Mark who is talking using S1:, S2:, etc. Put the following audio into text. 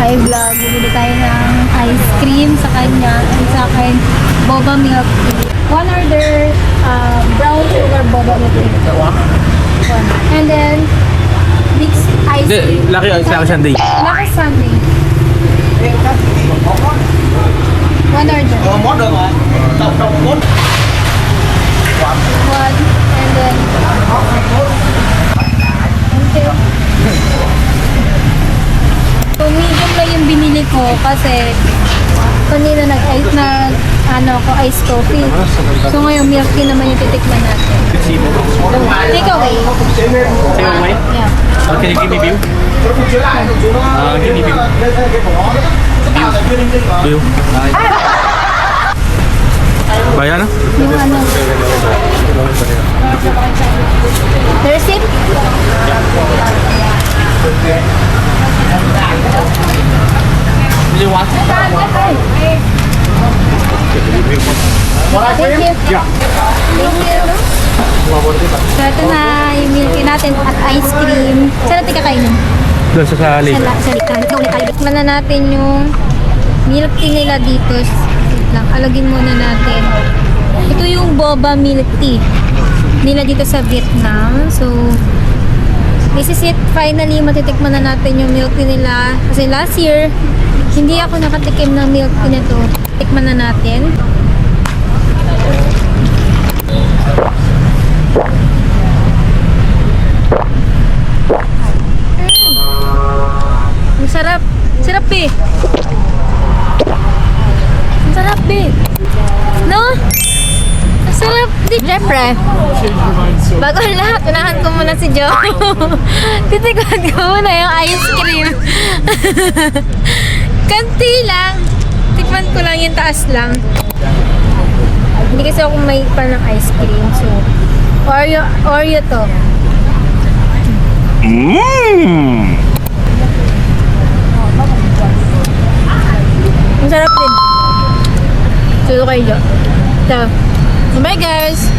S1: Hi vlog, bumili tayo ng ice cream sa kanya and sa akin boba milk tea. One order brown sugar boba milk tea. One. And then mixed ice cream.
S2: Laki Sunday.
S1: Lucky Sunday. One order. One and then okay. So medium lang yung binili ko kasi kanina ice coffee. So ngayon milk tea naman yung titikman natin. Take away.
S2: Take away?
S1: Yeah.
S2: Can you give me view? Give me view. View. Bayan na?
S1: Yung ano. The receipt?
S2: Do you want?
S1: Thank you.
S2: Yeah.
S1: Thank you. So ito na yung milk tea natin at ice cream. Saan natin kakainin?
S2: Doon sa libre.
S1: Sa likan. Tikman na natin yung milk tea nila dito. Wait lang, alagin muna natin. Ito yung boba milk tea nila dito sa Vietnam. So, this is it. Finally, matitikman na natin yung milk tea nila. Kasi last year, hindi ako nakatikim ng milk tea na to. Tikman na natin. Ang sarap. Sarap eh. Ang sarap eh. No? Ang sarap din. Siyempre, bago ang lahat, unahan ko muna si Joe. Titikman ko muna yung ice cream. Kanti lang. Tikman ko lang yung taas lang. Hindi kasi ako may pa ng ice cream. So, Oreo to. Ang sarap din. Sulo kayo. So, bye guys!